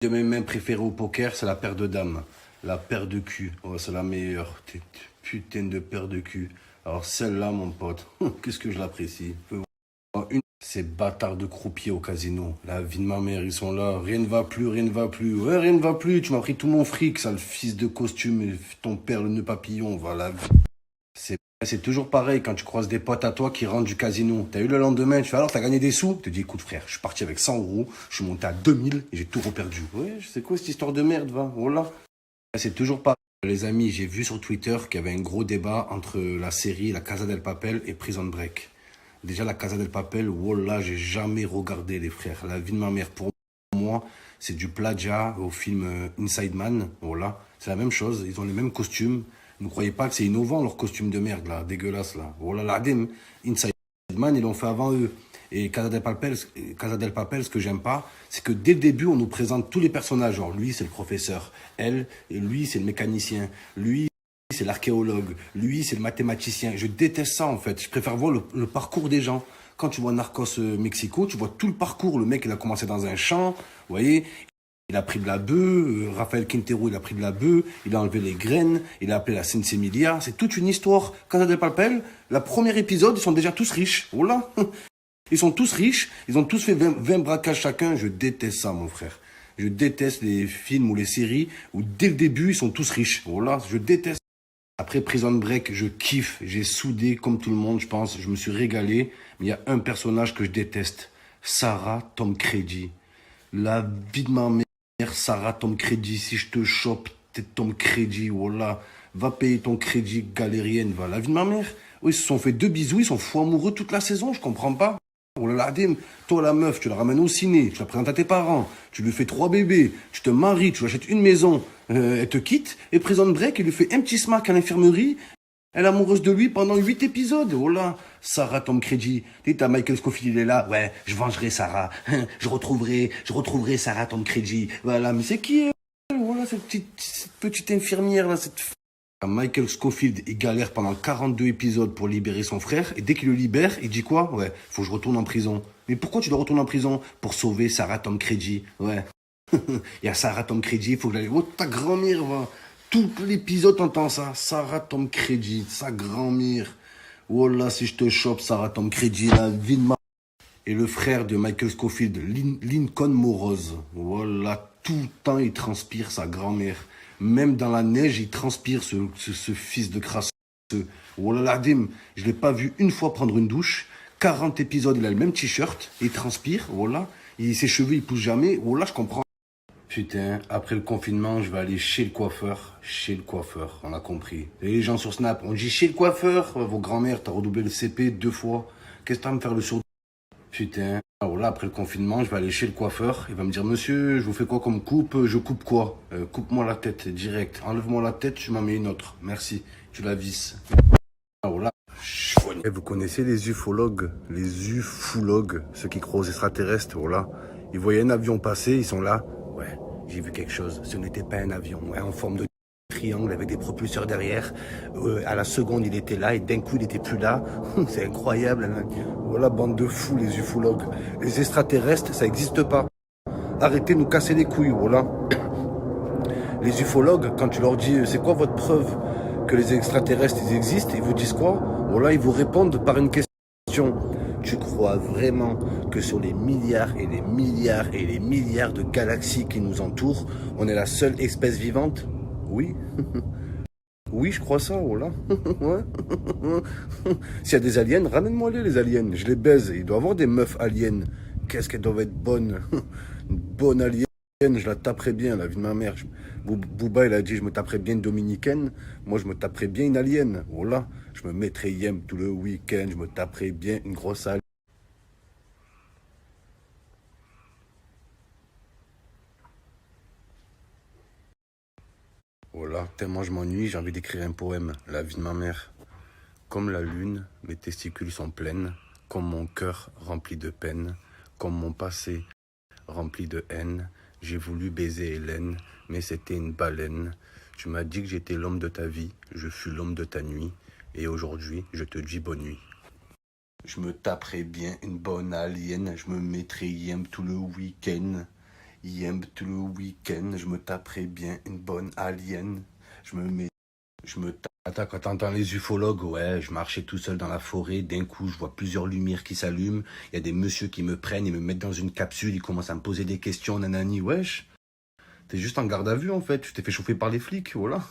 De mes mains préférées au poker, c'est la paire de dames. La paire de cul. Oh, c'est la meilleure. Putain de paire de cul. Alors celle-là, mon pote, qu'est-ce que je l'apprécie. Ces bâtards de croupiers au casino. La vie de ma mère, ils sont là. Rien ne va plus, rien ne va plus. Ouais, rien ne va plus. Tu m'as pris tout mon fric, sale fils de costume. Et ton père, le nœud papillon. Voilà. C'est toujours pareil quand tu croises des potes à toi qui rentrent du casino. T'as eu le lendemain, tu fais alors, t'as gagné des sous? Tu te dis, écoute frère, je suis parti avec 100 euros, je suis monté à 2000 et j'ai tout reperdu. Ouais, c'est quoi cette histoire de merde, va? Voilà. C'est toujours pareil. Les amis, j'ai vu sur Twitter qu'il y avait un gros débat entre la série La Casa del Papel et Prison Break. Déjà, La Casa del Papel, voilà, j'ai jamais regardé les frères. La vie de ma mère, pour moi, c'est du plagiat au film Inside Man. Voilà, c'est la même chose, ils ont les mêmes costumes. Ne croyez pas que c'est innovant leur costume de merde là, dégueulasse là. Voilà, l'adem, Inside Man, ils l'ont fait avant eux. Et Casa del Papel, ce que j'aime pas, c'est que dès le début, on nous présente tous les personnages. Genre, lui, c'est le professeur. Elle, et lui, c'est le mécanicien. Lui, c'est l'archéologue. Lui, c'est le mathématicien. Je déteste ça, en fait. Je préfère voir le parcours des gens. Quand tu vois Narcos Mexico, tu vois tout le parcours. Le mec, il a commencé dans un champ, vous voyez. Il a pris de la bœuf, Raphaël Quintero, il a pris de la bœuf, il a enlevé les graines, il a appelé la Sensemilia. C'est toute une histoire. Casa del Papel, la première épisode, ils sont déjà tous riches. Voilà. Ils sont tous riches, ils ont tous fait 20 braquages chacun. Je déteste ça, mon frère. Je déteste les films ou les séries où dès le début, ils sont tous riches. Voilà, je déteste. Après Prison Break, je kiffe. J'ai soudé comme tout le monde, je pense. Je me suis régalé. Mais il y a un personnage que je déteste. Sarah Tom Credy. La vie de ma mère, Sarah Tom Credy. Si je te chope, t'es Tom Credy. Voilà. Va payer ton crédit galérienne. Va. La vie de ma mère. Oui, ils se sont fait 2 bisous. Ils sont fous amoureux toute la saison. Je comprends pas. Oh là là, toi la meuf, tu la ramènes au ciné, tu la présentes à tes parents, tu lui fais 3 bébés, tu te maries, tu lui achètes une maison, elle te quitte, et Prison Break, il lui fait un petit smack à l'infirmerie, elle est amoureuse de lui pendant 8 épisodes. Oh là, Sarah Tom Credy, t'as Michael Scofield, il est là, ouais, je vengerai Sarah, je retrouverai Sarah Tom Credy, voilà, mais c'est qui elle? Voilà, cette petite infirmière là, Michael Scofield, il galère pendant 42 épisodes pour libérer son frère. Et dès qu'il le libère, il dit quoi? Ouais, faut que je retourne en prison. Mais pourquoi tu dois retourner en prison? Pour sauver Sarah Tom Credy. Ouais. Il y a Sarah Tom Credy, il faut que j'aille. Oh, ta grand-mère, va. Tout l'épisode, t'entends ça. Sarah Tom Credy, sa grand-mère. Oh là, si je te chope, Sarah Tom Credy, la vie de ma... Et le frère de Michael Scofield, Lincoln Morose. Voilà, tout le temps, il transpire sa grand-mère. Même dans la neige, il transpire ce fils de crasseux. Voilà, Dim, je l'ai pas vu une fois prendre une douche. 40 épisodes, il a le même t-shirt, il transpire, voilà. Ses cheveux, ils poussent jamais. Voilà, je comprends. Putain, après le confinement, je vais aller chez le coiffeur. Chez le coiffeur, on a compris. Et les gens sur Snap, on dit chez le coiffeur. Vos grands-mères, t'as redoublé le CP 2 fois. Qu'est-ce que t'as à me faire le sourd? Putain, alors là, après le confinement, je vais aller chez le coiffeur. Il va me dire, monsieur, je vous fais quoi comme coupe? Je coupe quoi? Coupe-moi la tête, direct. Enlève-moi la tête, tu m'en mets une autre. Merci. Tu la visses. Alors là, vous connaissez les ufologues? Les ufologues, ceux qui croient aux extraterrestres, voilà. Ils voyaient un avion passer, ils sont là. Ouais, j'ai vu quelque chose. Ce n'était pas un avion, ouais, en forme de triangle avec des propulseurs derrière. À la seconde, il était là et d'un coup, il était plus là. C'est incroyable. Hein. Voilà, bande de fous, les ufologues. Les extraterrestres, ça n'existe pas. Arrêtez de nous casser les couilles, voilà. Les ufologues, quand tu leur dis c'est quoi votre preuve que les extraterrestres ils existent, ils vous disent quoi? Voilà, ils vous répondent par une question. Tu crois vraiment que sur les milliards et les milliards et les milliards de galaxies qui nous entourent, on est la seule espèce vivante? Oui. Oui, je crois ça, voilà. Ouais. S'il y a des aliens, ramène-moi les aliens. Je les baise. Il doit y avoir des meufs aliens. Qu'est-ce qu'elles doivent être bonnes. Une bonne alien, je la taperais bien, la vie de ma mère. Booba, il a dit, je me taperais bien une dominicaine. Moi, je me taperais bien une alien. Voilà. Je me mettrais yem tout le week-end. Je me taperais bien une grosse alien. Voilà. Tellement je m'ennuie, j'ai envie d'écrire un poème. La vie de ma mère. Comme la lune, mes testicules sont pleines, comme mon cœur rempli de peine, comme mon passé rempli de haine. J'ai voulu baiser Hélène, mais c'était une baleine. Tu m'as dit que j'étais l'homme de ta vie, je fus l'homme de ta nuit, et aujourd'hui, je te dis bonne nuit. Je me taperais bien une bonne alien, je me mettrais yem tout le week-end. Yem tout le week-end, je me taperai bien une bonne alien. Je me tape. Attends, quand t'entends les ufologues, ouais, je marchais tout seul dans la forêt, d'un coup, je vois plusieurs lumières qui s'allument, il y a des messieurs qui me prennent, ils me mettent dans une capsule, ils commencent à me poser des questions, nanani, wesh. T'es juste en garde à vue, en fait, tu t'es fait chauffer par les flics, voilà.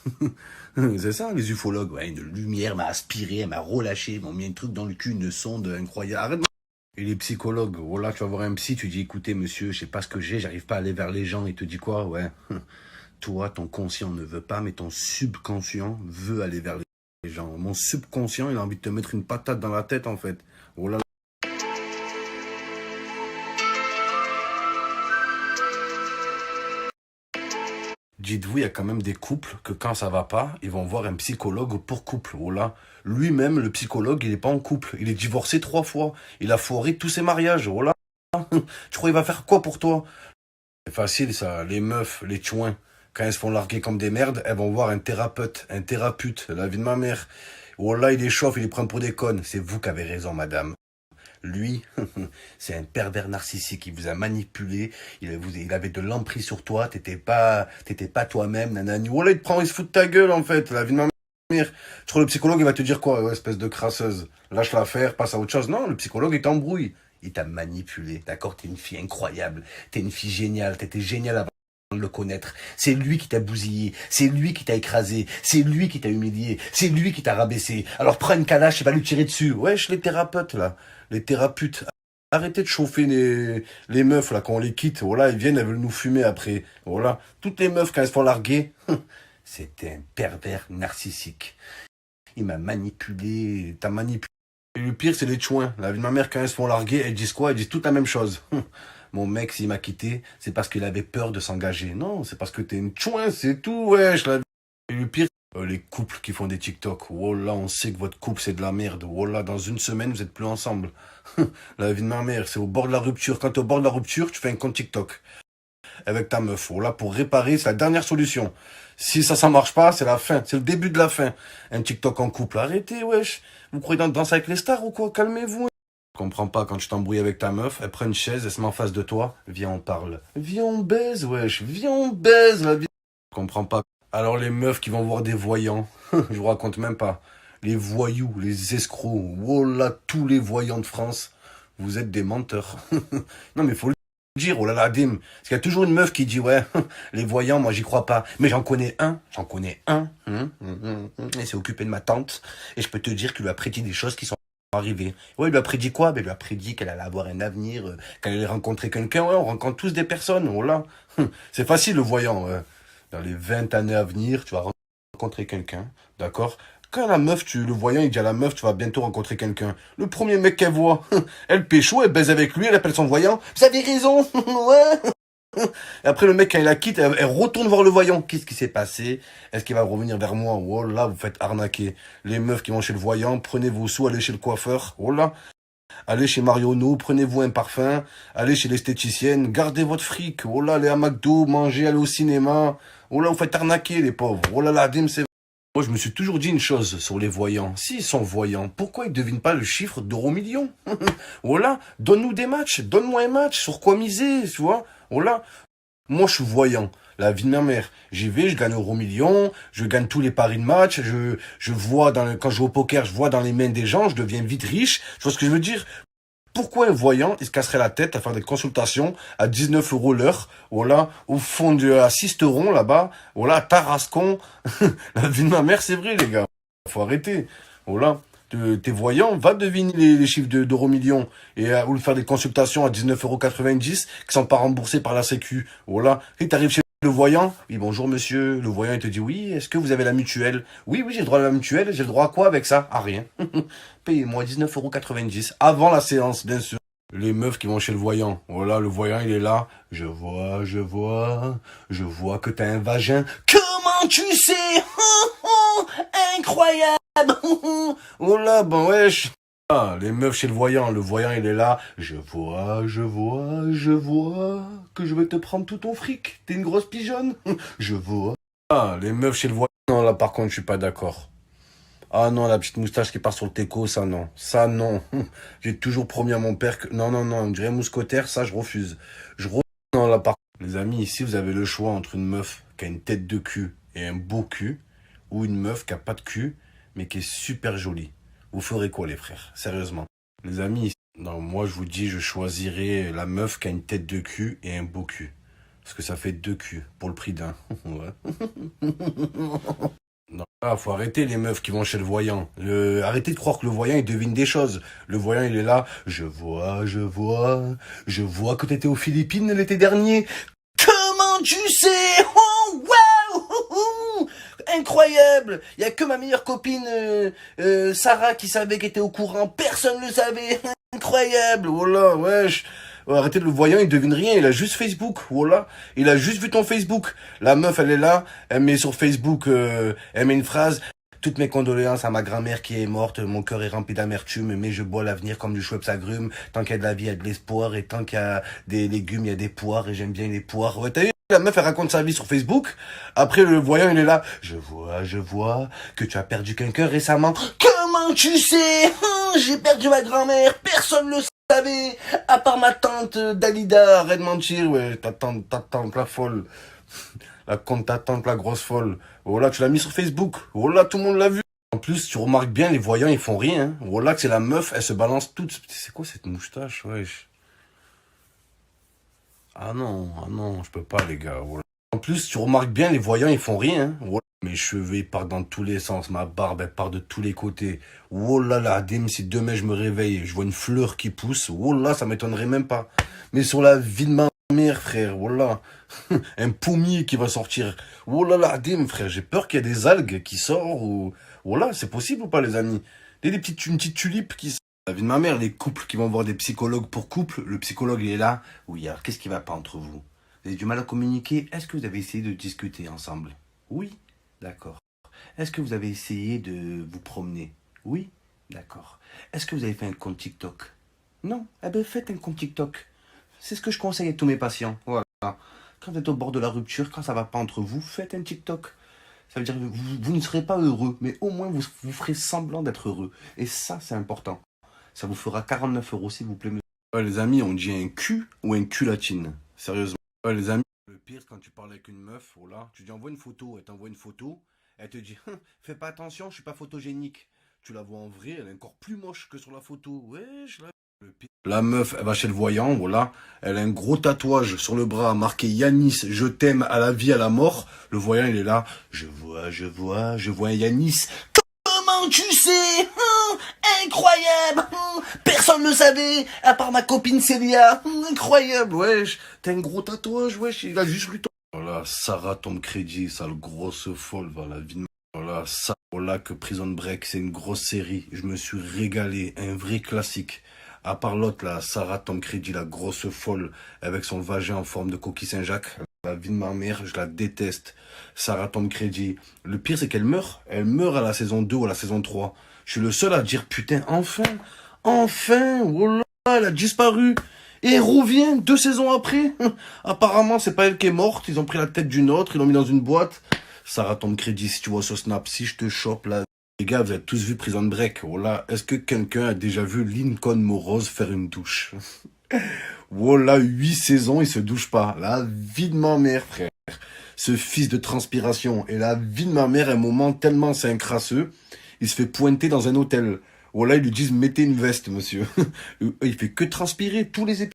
C'est ça, les ufologues, ouais, une lumière m'a aspiré, elle m'a relâché, ils m'ont mis un truc dans le cul, une sonde incroyable. Arrête. Et les psychologues, voilà, tu vas voir un psy, tu dis, écoutez, monsieur, je sais pas ce que j'ai, j'arrive pas à aller vers les gens, il te dit quoi, ouais. Toi, ton conscient ne veut pas, mais ton subconscient veut aller vers les gens. Mon subconscient, il a envie de te mettre une patate dans la tête, en fait. Oh là là. Dites-vous, il y a quand même des couples que quand ça va pas, ils vont voir un psychologue pour couple. Oh là. Lui-même, le psychologue, il est pas en couple. Il est divorcé 3 fois. Il a foiré tous ses mariages. Oh là. Tu crois qu'il va faire quoi pour toi? C'est facile, ça. Les meufs, les tchouins, quand elles se font larguer comme des merdes, elles vont voir un thérapeute, un thérapeute, la vie de ma mère. Oh là, il les chauffe, il les prend pour des connes. C'est vous qui avez raison, madame. Lui, c'est un pervers narcissique. Il vous a manipulé. Il avait de l'emprise sur toi. T'étais pas toi-même, nanani. Oh là, il te prend, il se fout de ta gueule, en fait. La vie de ma mère. Tu crois le psychologue, il va te dire quoi? Ouais, espèce de crasseuse. Lâche l'affaire, passe à autre chose. Non, le psychologue, il t'embrouille. Il t'a manipulé. D'accord? T'es une fille incroyable. T'es une fille géniale. T'étais géniale avant de le connaître. C'est lui qui t'a bousillé. C'est lui qui t'a écrasé. C'est lui qui t'a humilié. C'est lui qui t'a rabaissé. Alors prends une calache et va lui tirer dessus. Wesh, les thérapeutes, là. Les thérapeutes. Arrêtez de chauffer les meufs, là, quand on les quitte. Voilà, ils viennent, elles veulent nous fumer après. Voilà. Toutes les meufs, quand elles se font larguer, c'était un pervers narcissique. Il m'a manipulé. T'as manipulé. Et le pire, c'est les chouins. La vie de ma mère, quand elles se font larguer, elles disent quoi? Elles disent toutes la même chose. Mon mec, s'il m'a quitté, c'est parce qu'il avait peur de s'engager. Non, c'est parce que t'es une chouin, c'est tout, wesh. Et le pire, les couples qui font des TikTok. Oh là, on sait que votre couple, c'est de la merde. Oh là, dans une semaine, vous êtes plus ensemble. La vie de ma mère, c'est au bord de la rupture. Quand t'es au bord de la rupture, tu fais un compte TikTok avec ta meuf. Oh là, pour réparer, c'est la dernière solution. Si ça marche pas, c'est la fin. C'est le début de la fin. Un TikTok en couple. Arrêtez, wesh. Vous croyez dans Danse avec les stars ou quoi? Calmez-vous. Je comprends pas, quand tu t'embrouilles avec ta meuf, elle prend une chaise, elle se met en face de toi. Viens, on parle. Viens, on baise, wesh. Viens, on baise, la vie. Je comprends pas. Alors les meufs qui vont voir des voyants, je vous raconte même pas. Les voyous, les escrocs, oh là, tous les voyants de France, vous êtes des menteurs. Non mais faut le dire, oh là là, dim. Parce qu'il y a toujours une meuf qui dit, ouais, les voyants, moi j'y crois pas. Mais j'en connais un, et c'est occupé de ma tante. Et je peux te dire qu'il lui a prédit des choses qui sont arrivées. Ouais, il lui a prédit quoi? Ben, il lui a prédit qu'elle allait avoir un avenir, qu'elle allait rencontrer quelqu'un. Ouais, on rencontre tous des personnes, oh là. C'est facile le voyant, ouais. Dans les 20 années à venir, tu vas rencontrer quelqu'un, d'accord? Quand la meuf, le voyant, il dit à la meuf, tu vas bientôt rencontrer quelqu'un. Le premier mec qu'elle voit, elle pécho, elle baise avec lui, elle appelle son voyant. Vous avez raison, ouais. Et après, le mec, quand il la quitte, elle retourne voir le voyant. Qu'est-ce qui s'est passé? Est-ce qu'il va revenir vers moi? Oh là, vous faites arnaquer. Les meufs qui vont chez le voyant, prenez vos sous, allez chez le coiffeur. Oh là. Allez chez Marionneau, prenez-vous un parfum. Allez chez l'esthéticienne, gardez votre fric. Oh là, allez à McDo, mangez, allez au cinéma. Oh là, vous faites arnaquer, les pauvres. Oh là là, dim, c'est... Moi, je me suis toujours dit une chose sur les voyants. S'ils sont voyants, pourquoi ils ne devinent pas le chiffre d'euro million? Voilà, donne-nous des matchs, donne-moi un match, sur quoi miser, tu vois? Voilà, moi je suis voyant, la vie de ma mère. J'y vais, je gagne euro million, je gagne tous les paris de match, je vois quand je joue au poker, je vois dans les mains des gens, je deviens vite riche. Tu vois ce que je veux dire? Pourquoi un voyant, il se casserait la tête à faire des consultations à 19 euros l'heure, voilà, au fond à Sisteron, là-bas, voilà, à Tarascon. La vie de ma mère, c'est vrai, les gars. Faut arrêter. Voilà. T'es voyant, va deviner les chiffres d'euros millions et ou faire des consultations à 19,90 € qui sont pas remboursés par la Sécu. Voilà. Et t'arrives chez le voyant. Oui, bonjour monsieur. Le voyant, il te dit oui, est-ce que vous avez la mutuelle? Oui, oui, j'ai le droit à la mutuelle. J'ai le droit à quoi avec ça? À rien. Payez-moi 19,90 € avant la séance, bien sûr. Les meufs qui vont chez le voyant. Voilà, le voyant, il est là. Je vois que t'as un vagin. Comment tu sais? Incroyable. Oh là, ben wesh. Ah, les meufs chez le voyant, il est là. Je vois que je vais te prendre tout ton fric. T'es une grosse pigeonne. Je vois. Ah, les meufs chez le voyant. Non, là par contre, je suis pas d'accord. Ah non, la petite moustache qui part sur le teco, ça non. Ça non. J'ai toujours promis à mon père que... Non, non, non, on dirait mousquetaire, ça je refuse. Non, là par Les amis, ici, vous avez le choix entre une meuf qui a une tête de cul et un beau cul, ou une meuf qui a pas de cul, mais qui est super jolie. Vous ferez quoi, les frères? Sérieusement. Les amis, non, moi, je vous dis, je choisirais la meuf qui a une tête de cul et un beau cul. Parce que ça fait deux culs pour le prix d'un. Ouais. Non, faut arrêter les meufs qui vont chez le voyant. Arrêtez de croire que le voyant, il devine des choses. Le voyant, il est là. Je vois que t'étais aux Philippines l'été dernier. Comment tu sais? Oh, waouh! Incroyable! Il y a que ma meilleure copine, Sarah, qui savait qu'elle était au courant. Personne ne le savait. Incroyable! Voilà, wesh. Ouais, arrêtez, le voyant, il devine rien, il a juste Facebook, voilà. Il a juste vu ton Facebook. La meuf, elle est là, elle met sur Facebook, elle met une phrase. Toutes mes condoléances à ma grand-mère qui est morte, mon cœur est rempli d'amertume, mais je bois l'avenir comme du Schweppes agrumes. Tant qu'il y a de la vie, il y a de l'espoir, et tant qu'il y a des légumes, il y a des poires, et j'aime bien les poires. Ouais, t'as vu, la meuf, elle raconte sa vie sur Facebook. Après, le voyant, il est là. Je vois que tu as perdu quelqu'un récemment. Comment tu sais? J'ai perdu ma grand-mère, personne le savait, à part ma tante Dalida, arrête de mentir, ouais, ta tante la folle. La compte ta tante la grosse folle. Voilà, tu l'as mis sur Facebook. Voilà, tout le monde l'a vu. En plus, tu remarques bien, les voyants, ils font rien. Hein. Voilà que c'est la meuf, elle se balance toute. C'est quoi cette moustache, wesh? Ah non, je peux pas, les gars. Voilà. En plus, tu remarques bien, les voyants, ils font rien. Hein. Voilà. Mes cheveux, ils partent dans tous les sens. Ma barbe, elle part de tous les côtés. Oh là là, Dim, si demain je me réveille, je vois une fleur qui pousse. Oh là, ça m'étonnerait même pas. Mais sur la vie de ma mère, frère, voilà. Un pommier qui va sortir. Oh là là, Dim, frère, j'ai peur qu'il y ait des algues qui sortent. Ou... Voilà, c'est possible ou pas, les amis? Une petite tulipe qui sort. La vie de ma mère, les couples qui vont voir des psychologues pour couple, le psychologue il est là. Oui, alors qu'est-ce qui va pas entre vous? Vous avez du mal à communiquer? Est-ce que vous avez essayé de discuter ensemble? Oui, d'accord. Est-ce que vous avez essayé de vous promener? Oui, d'accord. Est-ce que vous avez fait un compte TikTok? Non. Eh bien, faites un compte TikTok. C'est ce que je conseille à tous mes patients. Voilà. Quand vous êtes au bord de la rupture, quand ça va pas entre vous, faites un TikTok. Ça veut dire que vous ne serez pas heureux, mais au moins vous ferez semblant d'être heureux. Et ça, c'est important. Ça vous fera 49 € s'il vous plaît. Ouais, les amis, on dit un cul ou un culatine. Sérieusement. Ouais, les amis. Le pire, quand tu parles avec une meuf, voilà, tu lui envoies une photo, elle t'envoie une photo, elle te dit, fais pas attention, je suis pas photogénique. Tu la vois en vrai, elle est encore plus moche que sur la photo. Wesh, le pire. La meuf, elle va chez le voyant, voilà, elle a un gros tatouage sur le bras marqué Yanis, je t'aime à la vie, à la mort. Le voyant, il est là, je vois un Yanis. Comment tu sais? Incroyable! Personne ne le savait, à part ma copine Célia. Incroyable, wesh. T'as un gros tatouage, wesh. Il a juste lu ton... Voilà, Sarah tombe crédit, sale grosse folle, voilà, vie de... Voilà, ça, voilà que Prison Break, c'est une grosse série. Je me suis régalé, un vrai classique. À part l'autre, là, Sarah tombe crédit, la grosse folle, avec son vagin en forme de coquille Saint-Jacques. La vie de ma mère, je la déteste. Sarah tombe crédit. Le pire, c'est qu'elle meurt. Elle meurt à la saison 2 ou à la saison 3. Je suis le seul à dire, putain, enfin, voilà, elle a disparu. Et elle revient 2 saisons après. Apparemment, c'est pas elle qui est morte. Ils ont pris la tête d'une autre, ils l'ont mis dans une boîte. Sarah tombe crédit, si tu vois sur Snap, si je te chope là. Les gars, vous avez tous vu Prison Break. Voilà, est-ce que quelqu'un a déjà vu Lincoln Morose faire une douche? Voilà, 8 saisons, il se douche pas. La vie de ma mère, frère. Ce fils de transpiration. Et la vie de ma mère, à un moment, tellement c'est un crasseux, il se fait pointer dans un hôtel. Voilà, ils lui disent, mettez une veste, monsieur. Il fait que transpirer tous les épisodes.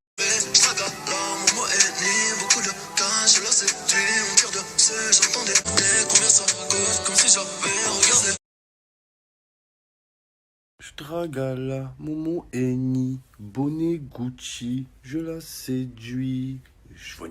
Stragala, Momo Eni, bonnet Gucci, je la séduis. Je vois